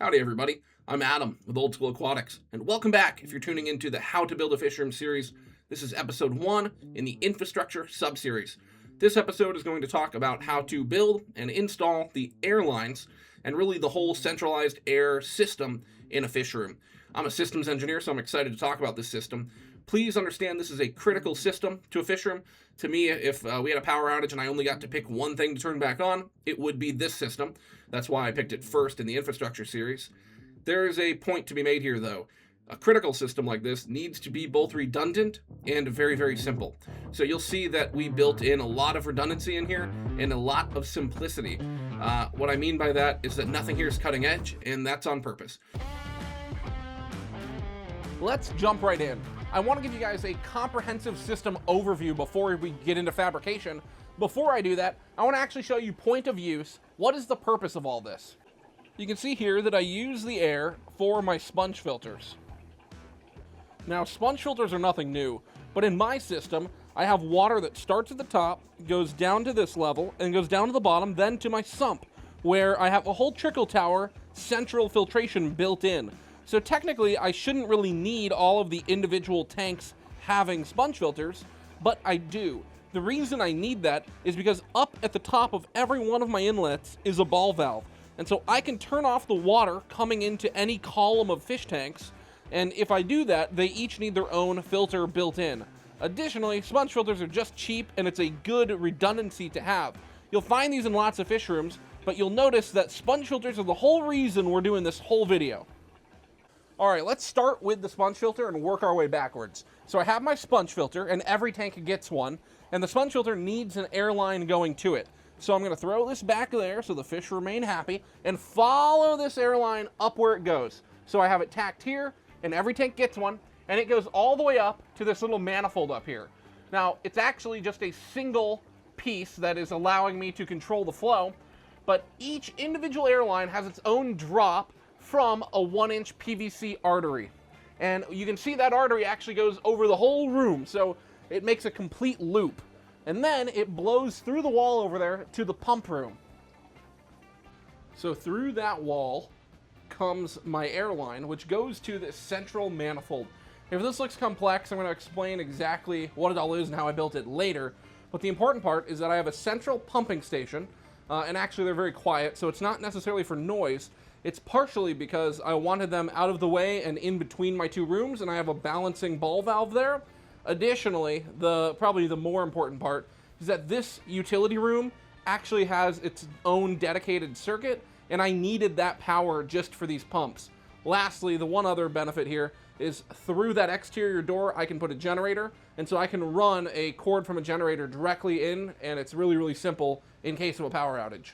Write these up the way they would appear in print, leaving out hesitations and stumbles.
Howdy everybody, I'm Adam with Old School Aquatics, and welcome back if you're tuning into the How to Build a Fishroom series. This is episode 1 in the Infrastructure sub-series. This episode is going to talk about how to build and install the airlines and really the whole centralized air system in a fish room. I'm a systems engineer, so I'm excited to talk about this system. Please understand this is a critical system to a fish room. To me, if we had a power outage and I only got to pick one thing to turn back on, it would be this system. That's why I picked it first in the infrastructure series. There is a point to be made here, though. A critical system like this needs to be both redundant and very, very simple. So you'll see that we built in a lot of redundancy in here and a lot of simplicity. What I mean by that is that nothing here is cutting edge, and that's on purpose. Let's jump right in. I want to give you guys a comprehensive system overview before we get into fabrication. Before I do that, I want to actually show you point of use. What is the purpose of all this? You can see here that I use the air for my sponge filters. Now, sponge filters are nothing new, but in my system, I have water that starts at the top, goes down to this level, and goes down to the bottom, then to my sump, where I have a whole trickle tower central filtration built in. So technically, I shouldn't really need all of the individual tanks having sponge filters, but I do. The reason I need that is because up at the top of every one of my inlets is a ball valve. And so I can turn off the water coming into any column of fish tanks, and if I do that, they each need their own filter built in. Additionally, sponge filters are just cheap, and it's a good redundancy to have. You'll find these in lots of fish rooms, but you'll notice that sponge filters are the whole reason we're doing this whole video. All right, let's start with the sponge filter and work our way backwards. So I have my sponge filter, and every tank gets one, and the sponge filter needs an airline going to it. So I'm going to throw this back there so the fish remain happy, and follow this airline up where it goes. So I have it tacked here, and every tank gets one, and it goes all the way up to this little manifold up here. Now, it's actually just a single piece that is allowing me to control the flow, but each individual airline has its own drop from a 1-inch PVC artery. And you can see that artery actually goes over the whole room, so it makes a complete loop. And then it blows through the wall over there to the pump room. So through that wall comes my airline, which goes to this central manifold. If this looks complex, I'm going to explain exactly what it all is and how I built it later. But the important part is that I have a central pumping station, and actually they're very quiet, so it's not necessarily for noise. It's partially because I wanted them out of the way and in between my two rooms, and I have a balancing ball valve there. Additionally, probably the more important part is that this utility room actually has its own dedicated circuit, and I needed that power just for these pumps. Lastly, the one other benefit here is through that exterior door, I can put a generator, and so I can run a cord from a generator directly in, and it's really, really simple in case of a power outage.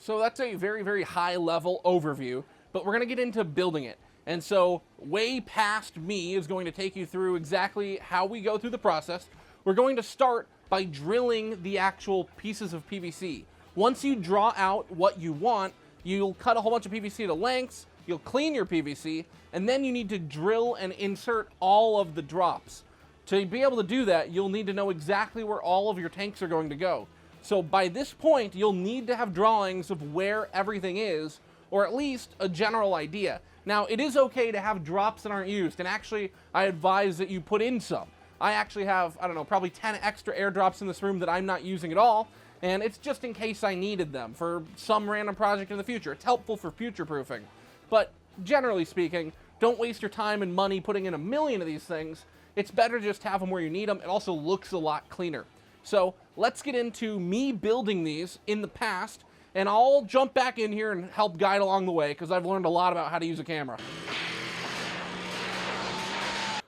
So that's a very, very high level overview, but we're going to get into building it. And so way past me is going to take you through exactly how we go through the process. We're going to start by drilling the actual pieces of PVC. Once you draw out what you want, you'll cut a whole bunch of PVC to lengths, you'll clean your PVC, and then you need to drill and insert all of the drops. To be able to do that, you'll need to know exactly where all of your tanks are going to go. So by this point, you'll need to have drawings of where everything is, or at least a general idea. Now, it is okay to have drops that aren't used, and actually, I advise that you put in some. I actually have, I don't know, probably 10 extra airdrops in this room that I'm not using at all, and it's just in case I needed them for some random project in the future. It's helpful for future-proofing. But generally speaking, don't waste your time and money putting in a million of these things. It's better to just have them where you need them. It also looks a lot cleaner. So let's get into me building these in the past, and I'll jump back in here and help guide along the way because I've learned a lot about how to use a camera.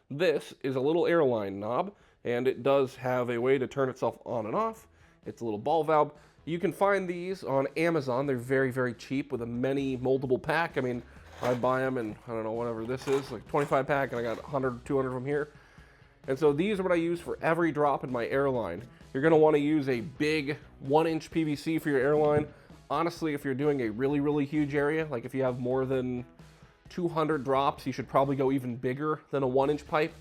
This is a little airline knob, and it does have a way to turn itself on and off. It's a little ball valve. You can find these on Amazon. They're very, very cheap with a many moldable pack. I mean, I buy them in, I don't know, whatever this is, like 25 pack, and I got 100, 200 of them here. And so these are what I use for every drop in my airline. You're going to want to use a big 1-inch PVC for your airline. Honestly, if you're doing a really, really huge area, like if you have more than 200 drops, you should probably go even bigger than a 1-inch pipe.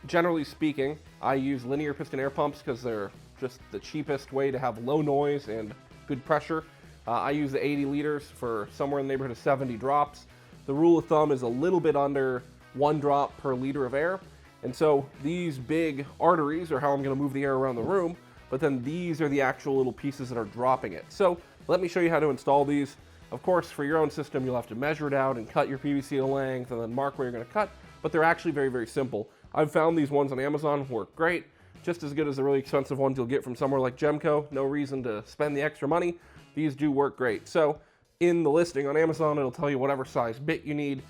Generally speaking, I use linear piston air pumps because they're just the cheapest way to have low noise and good pressure. I use the 80 liters for somewhere in the neighborhood of 70 drops. the rule of thumb is a little bit under 1 drop per liter of air. And so these big arteries are how I'm going to move the air around the room, but then these are the actual little pieces that are dropping it. So let me show you how to install these. Of course, for your own system, you'll have to measure it out and cut your PVC to length and then mark where you're going to cut, but they're actually very, very simple. I've found these ones on Amazon work great, just as good as the really expensive ones you'll get from somewhere like Gemco. No reason to spend the extra money. These do work great. So in the listing on Amazon, it'll tell you whatever size bit you need.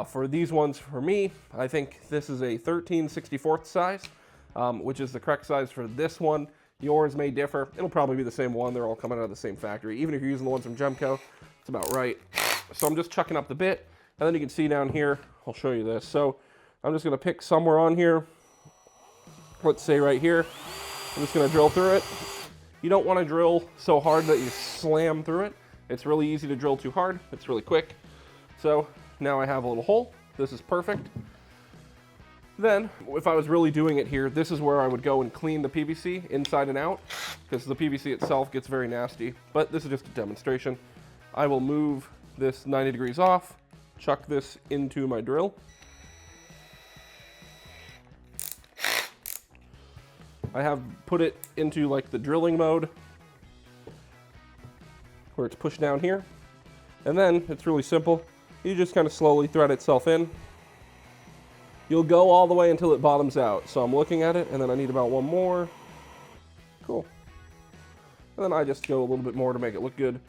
For these ones, for me, I think this is a 13/64 size, which is the correct size for this one. Yours may differ. It'll probably be the same one. They're all coming out of the same factory. Even if you're using the ones from Gemco, it's about right. So I'm just chucking up the bit, and then you can see down here, I'll show you this. So I'm just gonna pick somewhere on here, let's say right here. I'm just gonna drill through it. You don't wanna drill so hard that you slam through it. It's really easy to drill too hard. It's really quick. So now I have a little hole. This is perfect. Then, if I was really doing it here, this is where I would go and clean the PVC inside and out, because the PVC itself gets very nasty. But this is just a demonstration. I will move this 90 degrees off, chuck this into my drill. I have put it into like the drilling mode, where it's pushed down here. And then it's really simple. You just kind of slowly thread itself in. You'll go all the way until it bottoms out. So I'm looking at it, and then I need about one more. Cool. And then I just go a little bit more to make it look good.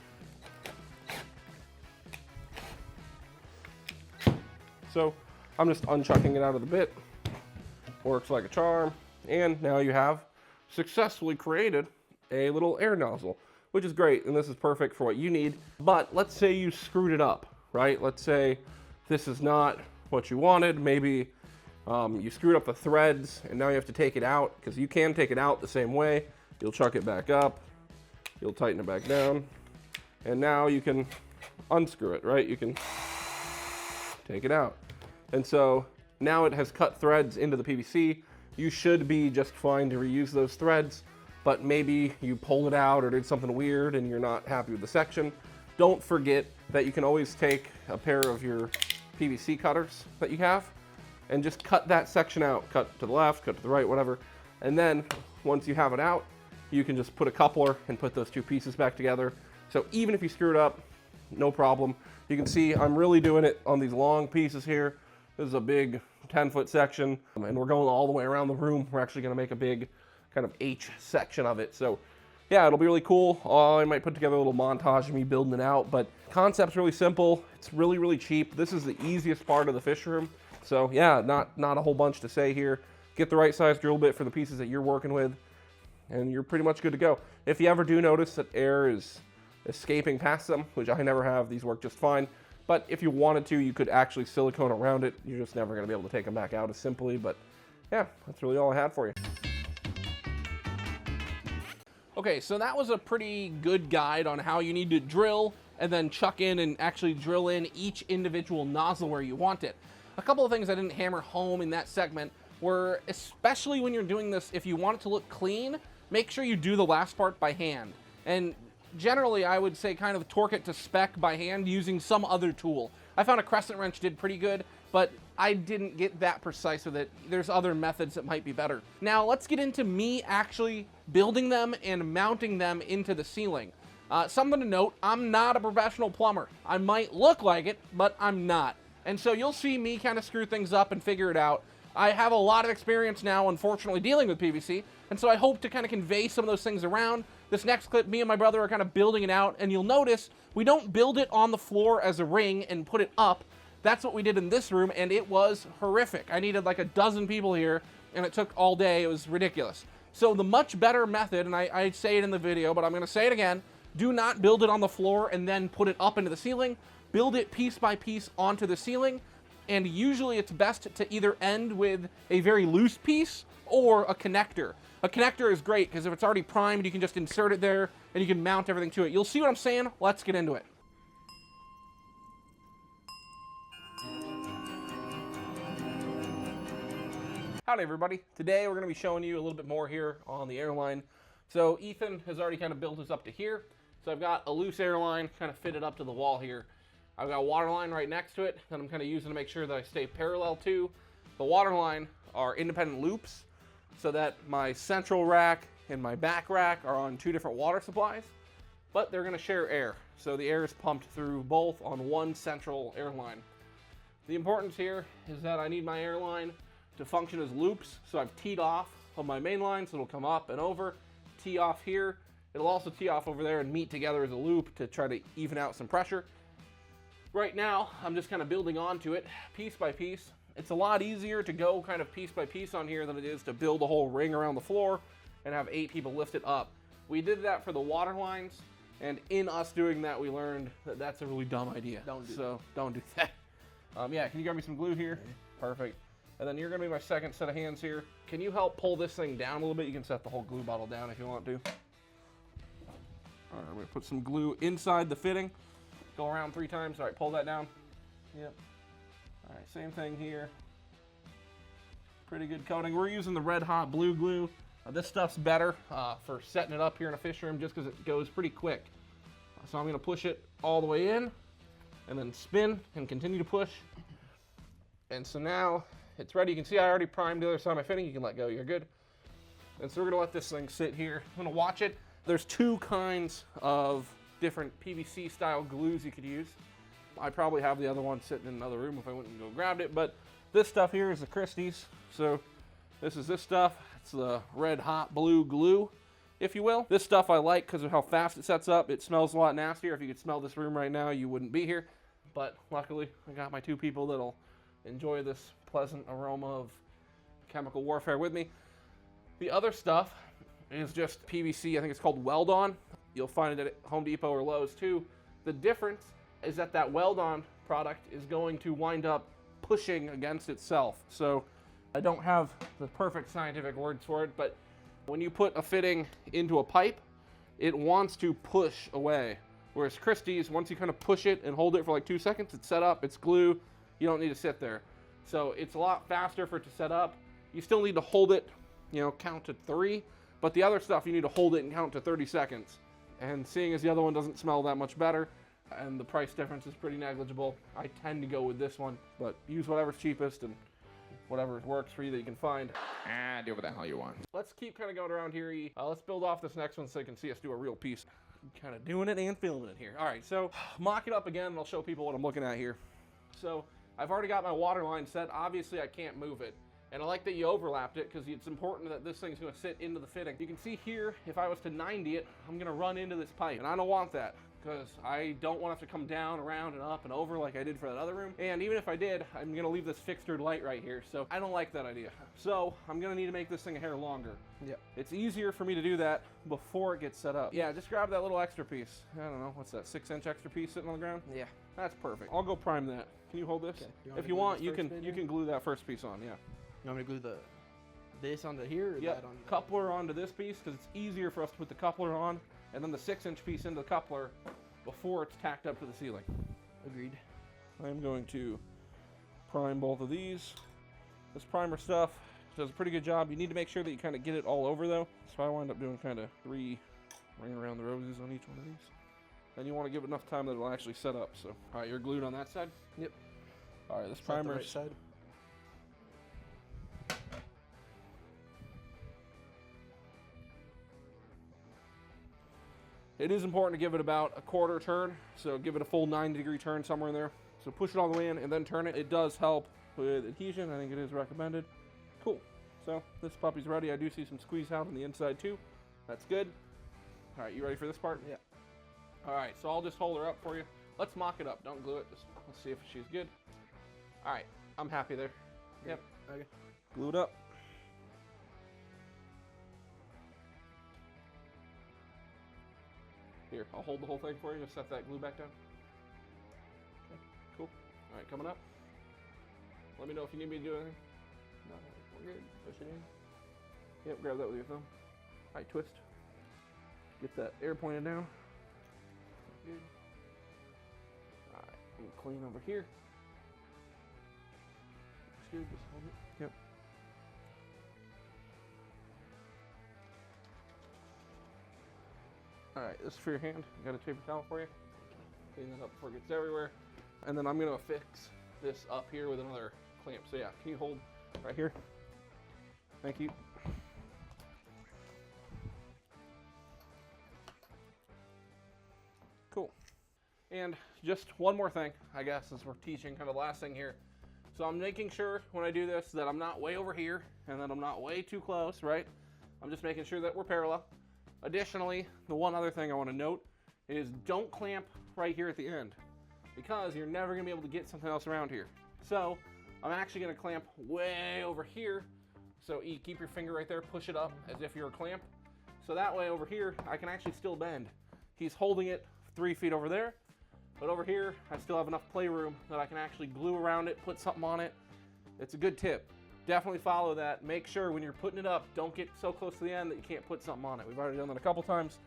So I'm just unchucking it out of the bit. Works like a charm. And now you have successfully created a little air nozzle, which is great, and this is perfect for what you need. But let's say you screwed it up, right? Let's say this is not what you wanted. Maybe you screwed up the threads, and now you have to take it out, because you can take it out the same way. You'll chuck it back up, you'll tighten it back down, and now you can unscrew it, right? You can take it out. And so now it has cut threads into the PVC. You should be just fine to reuse those threads, but maybe you pulled it out or did something weird and you're not happy with the section. Don't forget that you can always take a pair of your PVC cutters that you have and just cut that section out. Cut to the left, cut to the right, whatever. And then once you have it out, you can just put a coupler and put those two pieces back together. So even if you screw it up, no problem. You can see I'm really doing it on these long pieces here. This is a big 10-foot section, and we're going all the way around the room. We're actually going to make a big kind of H section of it. So yeah, it'll be really cool. I might put together a little montage of me building it out, but concept's really simple. It's really, really cheap. This is the easiest part of the fish room. So yeah, not a whole bunch to say here. Get the right size drill bit for the pieces that you're working with, and you're pretty much good to go. If you ever do notice that air is escaping past them, which I never have, these work just fine. But if you wanted to, you could actually silicone around it. You're just never going to be able to take them back out as simply. But yeah, that's really all I had for you. Okay, so that was a pretty good guide on how you need to drill and then chuck in and actually drill in each individual nozzle where you want it. A couple of things I didn't hammer home in that segment were, especially when you're doing this, if you want it to look clean, make sure you do the last part by hand. And generally, I would say kind of torque it to spec by hand using some other tool. I found a crescent wrench did pretty good, but I didn't get that precise with it. There's other methods that might be better. Now, let's get into me actually building them and mounting them into the ceiling. Something to note, I'm not a professional plumber. I might look like it, but I'm not. And so you'll see me kind of screw things up and figure it out. I have a lot of experience now, unfortunately, dealing with PVC, and so I hope to kind of convey some of those things around. This next clip, me and my brother are kind of building it out, and you'll notice we don't build it on the floor as a ring and put it up. That's what we did in this room, and it was horrific. I needed like a dozen people here, and it took all day. It was ridiculous. So the much better method, and I say it in the video, but I'm going to say it again, do not build it on the floor and then put it up into the ceiling. Build it piece by piece onto the ceiling, and usually it's best to either end with a very loose piece or a connector. A connector is great because if it's already primed, you can just insert it there and you can mount everything to it. You'll see what I'm saying? Let's get into it. Howdy everybody. Today we're going to be showing you a little bit more here on the airline. So Ethan has already kind of built us up to here. So I've got a loose airline kind of fitted up to the wall here. I've got a water line right next to it that I'm kind of using to make sure that I stay parallel to. The water line are independent loops so that my central rack and my back rack are on 2 different water supplies, but they're going to share air. So the air is pumped through both on one central airline. The importance here is that I need my airline to function as loops. So I've teed off of my main line, so it'll come up and over, tee off here. It'll also tee off over there and meet together as a loop to try to even out some pressure. Right now, I'm just kind of building onto it piece by piece. It's a lot easier to go kind of piece by piece on here than it is to build a whole ring around the floor and have 8 people lift it up. We did that for the water lines, and in us doing that, we learned that that's a really dumb idea. Don't do that. Yeah, can you grab me some glue here? Okay. Perfect. And then you're gonna be my second set of hands here. Can you help pull this thing down a little bit? You can set the whole glue bottle down if you want to. All right, I'm gonna put some glue inside the fitting. Go around 3 times. All right, pull that down. Yep. All right, same thing here. Pretty good coating. We're using the red hot blue glue. This stuff's better for setting it up here in a fish room just because it goes pretty quick. So I'm gonna push it all the way in and then spin and continue to push. And so now it's ready. You can see I already primed the other side of my fitting. You can let go, you're good. And so we're gonna let this thing sit here. I'm gonna watch it. There's 2 kinds of different PVC style glues you could use. I probably have the other one sitting in another room if I went and go grabbed it, but this stuff here is the Christie's. So this is this stuff. It's the red hot blue glue, if you will. This stuff I like because of how fast it sets up. It smells a lot nastier. If you could smell this room right now, you wouldn't be here. But luckily, I got my 2 people that'll enjoy this pleasant aroma of chemical warfare with me. The other stuff is just PVC. I think it's called Weld-On. You'll find it at Home Depot or Lowe's too. The difference is that that Weld-On product is going to wind up pushing against itself. So I don't have the perfect scientific words for it, but when you put a fitting into a pipe, it wants to push away. Whereas Christie's, once you kind of push it and hold it for like 2 seconds, it's set up, it's glue, you don't need to sit there. So it's a lot faster for it to set up. You still need to hold it, count to 3, but the other stuff you need to hold it and count to 30 seconds. And seeing as the other one doesn't smell that much better, and the price difference is pretty negligible, I tend to go with this one, but use whatever's cheapest and whatever works for you that you can find. Do whatever the hell you want. Let's keep kind of going around here. Let's build off this next one so you can see us do a real piece. I'm kind of doing it and filming it here. All right, so mock it up again and I'll show people what I'm looking at here. So I've already got my water line set. Obviously I can't move it. And I like that you overlapped it because it's important that this thing's gonna sit into the fitting. You can see here, if I was to 90 it, I'm gonna run into this pipe. And I don't want that because I don't want to have to come down, around, and up and over like I did for that other room. And even if I did, I'm gonna leave this fixtured light right here. So I don't like that idea. So I'm gonna need to make this thing a hair longer. Yep. It's easier for me to do that before it gets set up. Yeah, just grab that little extra piece. I don't know, what's that, 6-inch extra piece sitting on the ground? Yeah. That's perfect. I'll go prime that. Can you hold this? Okay. If you want, you can glue that first piece on, yeah. You want me to glue this onto here or that on? Coupler onto this piece because it's easier for us to put the coupler on and then the 6-inch piece into the coupler before it's tacked up to the ceiling. Agreed. I'm going to prime both of these. This primer stuff does a pretty good job. You need to make sure that you kind of get it all over though. So I wind up doing kind of 3 ring around the roses on each one of these. And you want to give it enough time that it'll actually set up. So, all right, you're glued on that side? Yep. All right, this primer's right side. It is important to give it about a quarter turn, so give it a full 90-degree turn somewhere in there. So push it all the way in and then turn it. It does help with adhesion. I think it is recommended. Cool. So this puppy's ready. I do see some squeeze out on the inside too. That's good. All right, you ready for this part? Yeah. All right, so I'll just hold her up for you. Let's mock it up. Don't glue it. Just let's see if she's good. All right, I'm happy there. Yep. Okay. Glue it up. Here, I'll hold the whole thing for you. Just set that glue back down. Okay, cool. All right, coming up. Let me know if you need me to do anything. No, we're good. Push it in. Yep, grab that with your thumb. All right, twist. Get that air pointed down. Good. All right, I'm gonna clean over here. Looks good. Just hold it. Yep. All right, this is for your hand. I got a paper towel for you. Clean that up before it gets everywhere. and then I'm gonna fix this up here with another clamp. So yeah, can you hold right here? Thank you. Cool. And just one more thing, I guess, as we're teaching kind of the last thing here. So I'm making sure when I do this that I'm not way over here and that I'm not way too close, right? I'm just making sure that we're parallel. Additionally, the one other thing I want to note is don't clamp right here at the end because you're never going to be able to get something else around here. So I'm actually going to clamp way over here. So you keep your finger right there, push it up as if you're a clamp. So that way over here, I can actually still bend. He's holding it 3 feet over there, but over here, I still have enough playroom that I can actually glue around it, put something on it. It's a good tip. Definitely follow that. Make sure when you're putting it up, don't get so close to the end that you can't put something on it. We've already done that a couple times.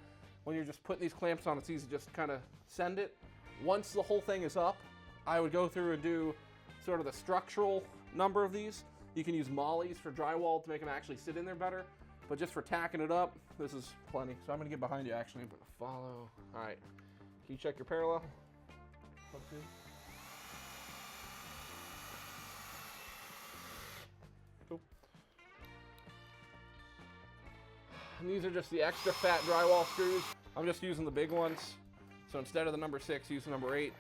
When you're just putting these clamps on, it's easy to just kind of send it. Once the whole thing is up, I would go through and do sort of the structural number of these. You can use mollies for drywall to make them actually sit in there better, but just for tacking it up, this is plenty. So I'm gonna get behind you actually. I'm gonna follow. All right, can you check your parallel? Okay. Cool. And these are just the extra fat drywall screws. I'm just using the big ones. So instead of the number 6, use the number 8.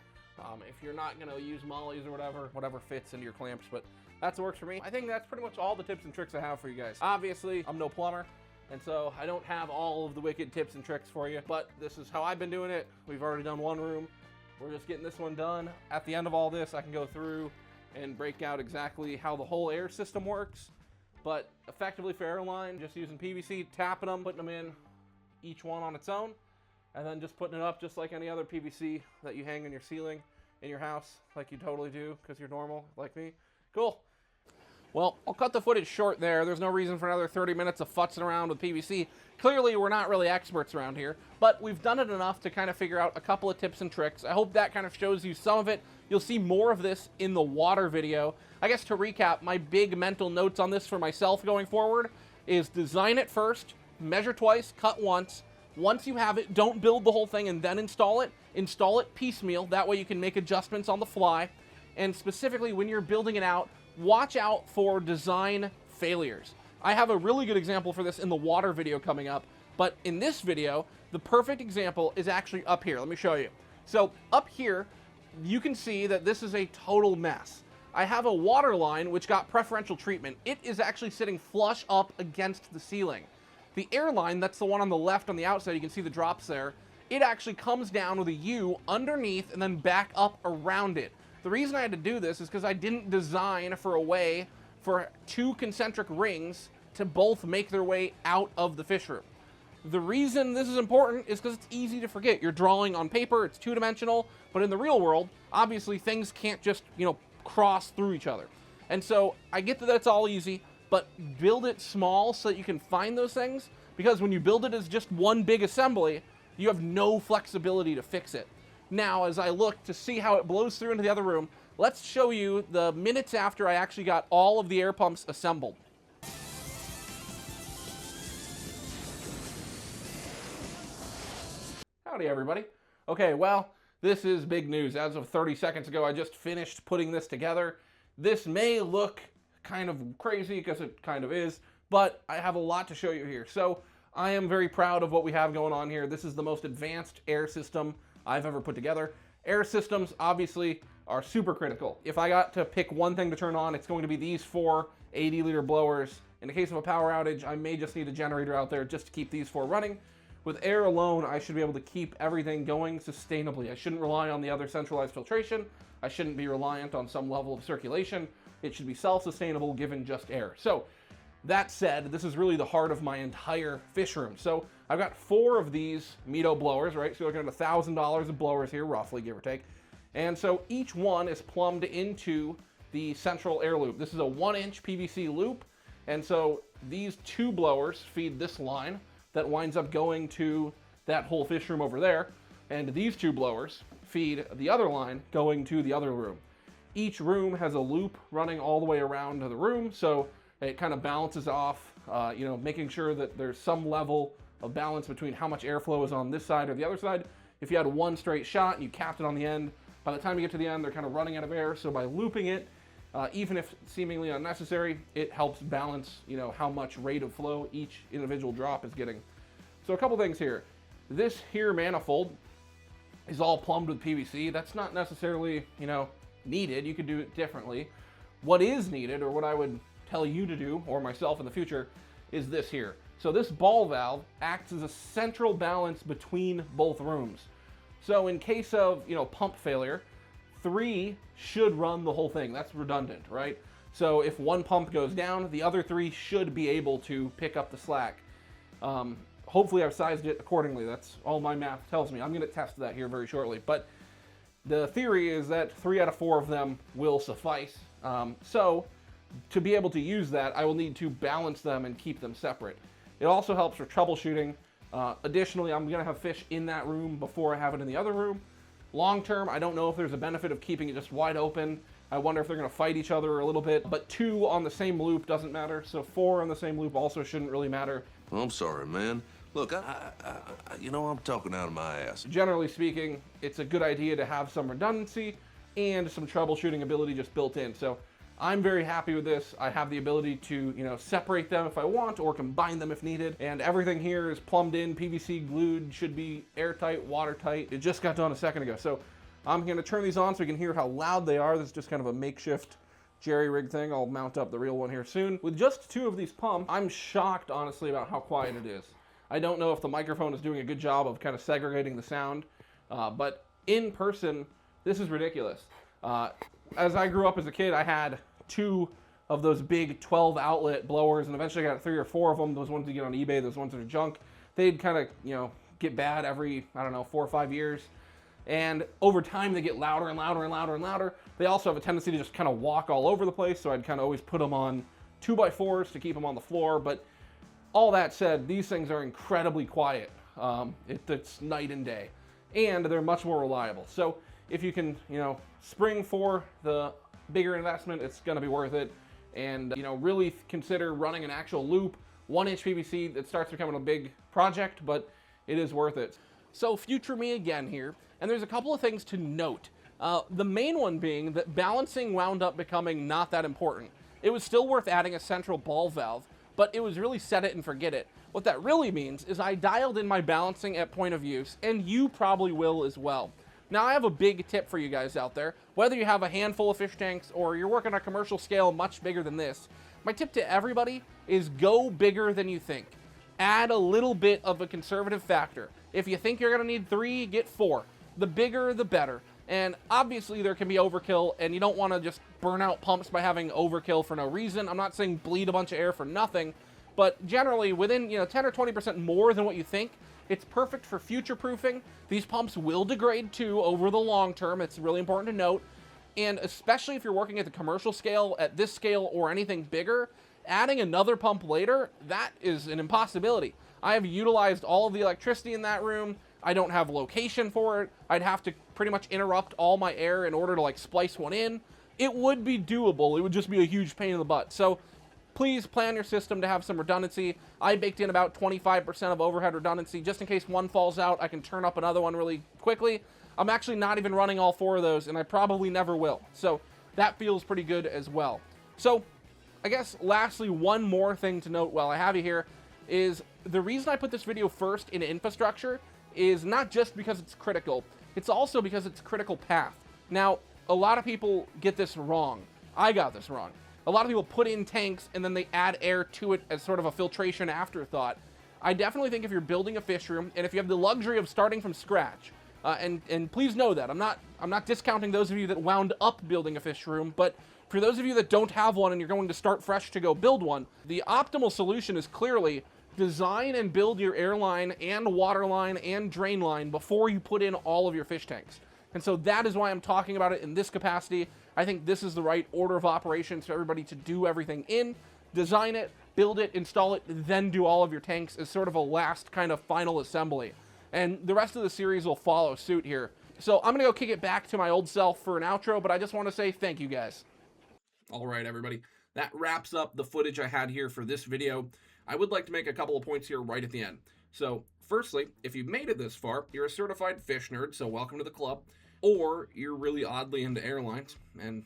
If you're not gonna use mollies or whatever fits into your clamps, but that's what works for me. I think that's pretty much all the tips and tricks I have for you guys. Obviously, I'm no plumber, and so I don't have all of the wicked tips and tricks for you, but this is how I've been doing it. We've already done one room. We're just getting this one done. At the end of all this, I can go through and break out exactly how the whole air system works. But effectively for airline, just using PVC, tapping them, putting them in each one on its own, and then just putting it up just like any other PVC that you hang in your ceiling in your house, like you totally do because you're normal like me. Cool. Well, I'll cut the footage short there. There's no reason for another 30 minutes of futzing around with PVC. Clearly, we're not really experts around here, but we've done it enough to kind of figure out a couple of tips and tricks. I hope that kind of shows you some of it. You'll see more of this in the water video. I guess to recap, my big mental notes on this for myself going forward is design it first, measure twice, cut once. Once you have it, don't build the whole thing and then install it. Install it piecemeal. That way you can make adjustments on the fly. And specifically when you're building it out, watch out for design failures. I have a really good example for this in the water video coming up, but in this video, the perfect example is actually up here. Let me show you. So up here, you can see that this is a total mess. I have a water line which got preferential treatment. It is actually sitting flush up against the ceiling. The airline, that's the one on the left on the outside, you can see the drops there, it actually comes down with a U underneath and then back up around it. The reason I had to do this is because I didn't design for a way for 2 concentric rings to both make their way out of the fish room. The reason this is important is because it's easy to forget. You're drawing on paper, it's 2-dimensional, but in the real world, obviously things can't just, cross through each other. And so I get that that's all easy, but build it small so that you can find those things, because when you build it as just one big assembly, you have no flexibility to fix it. Now, as I look to see how it blows through into the other room, let's show you the minutes after I actually got all of the air pumps assembled. Howdy, everybody. Okay, well, this is big news. As of 30 seconds ago, I just finished putting this together. This may look kind of crazy, because it kind of is, but I have a lot to show you here. So I am very proud of what we have going on here. This is the most advanced air system I've ever put together. Air systems, obviously, are super critical. If I got to pick one thing to turn on, it's going to be these 4 80-liter blowers. In the case of a power outage, I may just need a generator out there just to keep these 4 running. With air alone, I should be able to keep everything going sustainably. I shouldn't rely on the other centralized filtration. I shouldn't be reliant on some level of circulation. It should be self-sustainable given just air. So, that said, this is really the heart of my entire fish room. So I've got 4 of these Mito blowers, right? So you're looking at $1,000 of blowers here, roughly, give or take. And so each one is plumbed into the central air loop. This is a 1-inch PVC loop. And so these 2 blowers feed this line that winds up going to that whole fish room over there. And these 2 blowers feed the other line going to the other room. Each room has a loop running all the way around the room. So it kind of balances off, making sure that there's some level of balance between how much airflow is on this side or the other side. If you had one straight shot and you capped it on the end, By the time you get to the end, they're kind of running out of air. So by looping it, even if seemingly unnecessary, it helps balance, you know, how much rate of flow each individual drop is getting. So a couple things here. This here manifold is all plumbed with PVC. That's not necessarily, you know, needed. You could do it differently. What is needed, or what I would tell you to do, or myself in the future, is this here. So this ball valve acts as a central balance between both rooms. So in case of, you know, pump failure, 3 should run the whole thing. That's redundant, right? So if one pump goes down, the other 3 should be able to pick up the slack. Hopefully I've sized it accordingly. That's all my math tells me. I'm going to test that here very shortly. But the theory is that 3 out of 4 of them will suffice. So to be able to use that, I will need to balance them and keep them separate. It also helps for troubleshooting. Additionally, I'm going to have fish in that room before I have it in the other room. Long term, I don't know if there's a benefit of keeping it just wide open. I wonder if they're going to fight each other a little bit. But 2 on the same loop doesn't matter. So 4 on the same loop also shouldn't really matter. Well, I'm sorry, man. Look, you know, I'm talking out of my ass. Generally speaking, it's a good idea to have some redundancy and some troubleshooting ability just built in. So I'm very happy with this. I have the ability to, you know, separate them if I want or combine them if needed. And everything here is plumbed in, PVC glued, should be airtight, watertight. It just got done a second ago. So I'm going to turn these on so you can hear how loud they are. This is just kind of a makeshift jerry rig thing. I'll mount up the real one here soon. With just 2 of these pumps, I'm shocked, honestly, about how quiet it is. I don't know if the microphone is doing a good job of kind of segregating the sound, but in person, this is ridiculous. As I grew up as a kid, I had 2 of those big 12 outlet blowers, and eventually I got 3 or 4 of them. Those ones you get on eBay, those ones that are junk. They'd kind of, you know, get bad every, I don't know, 4 or 5 years. And over time, they get louder and louder and louder and louder. They also have a tendency to just kind of walk all over the place, so I'd kind of always put them on 2x4s to keep them on the floor. But all that said, these things are incredibly quiet. It's night and day. And they're much more reliable. So if you can, you know, spring for the bigger investment, it's going to be worth it. And, you know, really consider running an actual loop. 1-inch PVC, that starts becoming a big project, but it is worth it. So future me again here, and there's a couple of things to note. The main one being that balancing wound up becoming not that important. It was still worth adding a central ball valve, but it was really set it and forget it. What that really means is I dialed in my balancing at point of use, and you probably will as well. Now, I have a big tip for you guys out there. Whether you have a handful of fish tanks or you're working on a commercial scale much bigger than this, my tip to everybody is go bigger than you think. Add a little bit of a conservative factor. If you think you're going to need 3, get 4. The bigger, the better. And obviously there can be overkill, and you don't want to just burn out pumps by having overkill for no reason. I'm not saying bleed a bunch of air for nothing, but generally within, you know, 10 or 20% more than what you think, it's perfect for future proofing. These pumps will degrade too over the long term. It's really important to note. And especially if you're working at the commercial scale, at this scale or anything bigger, adding another pump later, that is an impossibility. I have utilized all of the electricity in that room. I don't have location for it. I'd have to pretty much interrupt all my air in order to like splice one in. It would be doable. It would just be a huge pain in the butt. So please plan your system to have some redundancy. I baked in about 25% of overhead redundancy. Just in case one falls out, I can turn up another one really quickly. I'm actually not even running all 4 of those, and I probably never will. So that feels pretty good as well. So I guess lastly, one more thing to note while I have you here is the reason I put this video first in infrastructure is not just because it's critical, it's also because it's critical path. Now, a lot of people get this wrong. I got this wrong. A lot of people put in tanks and then they add air to it as sort of a filtration afterthought. I definitely think if you're building a fish room, and if you have the luxury of starting from scratch, and please know that I'm not discounting those of you that wound up building a fish room, but for those of you that don't have one and you're going to start fresh to go build one, the optimal solution is clearly design and build your airline and water line and drain line before you put in all of your fish tanks. And so that is why I'm talking about it in this capacity. I think this is the right order of operations for everybody to do everything in. Design it, build it, install it, then do all of your tanks as sort of a last kind of final assembly. And the rest of the series will follow suit here. So I'm going to go kick it back to my old self for an outro, but I just want to say thank you guys. All right, everybody. That wraps up the footage I had here for this video. I would like to make a couple of points here right at the end. So, firstly, if you've made it this far, you're a certified fish nerd, so welcome to the club. or you're really oddly into airlines and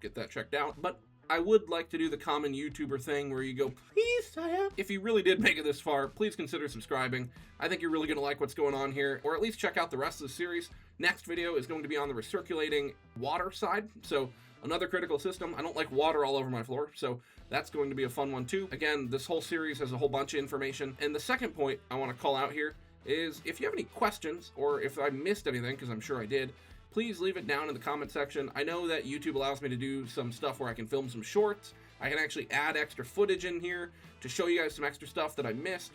get that checked out. But I would like to do the common YouTuber thing where you go, please, ssytem. If you really did make it this far, please consider subscribing. I think you're really going to like what's going on here, or at least check out the rest of the series. Next video is going to be on the recirculating water side, so another critical system. I don't like water all over my floor, so that's going to be a fun one too. Again, this whole series has a whole bunch of information. And the second point I want to call out here is if you have any questions, or if I missed anything, because I'm sure I did, please leave it down in the comment section. I know that YouTube allows me to do some stuff where I can film some shorts. I can actually add extra footage in here to show you guys some extra stuff that I missed,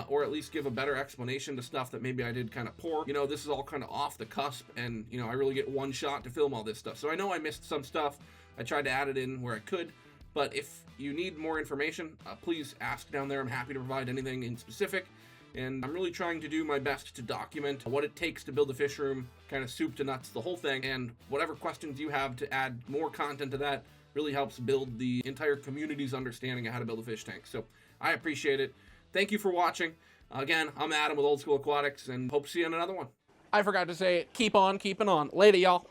or at least give a better explanation to stuff that maybe I did kind of poor. You know, this is all kind of off the cusp, and, you know, I really get one shot to film all this stuff. So I know I missed some stuff. I tried to add it in where I could, but if you need more information, please ask down there. I'm happy to provide anything in specific. And I'm really trying to do my best to document what it takes to build a fish room, kind of soup to nuts, the whole thing. And whatever questions you have to add more content to that really helps build the entire community's understanding of how to build a fish tank. So I appreciate it. Thank you for watching. Again, I'm Adam with Old School Aquatics, and hope to see you in another one. I forgot to say it. Keep on keeping on. Later, y'all.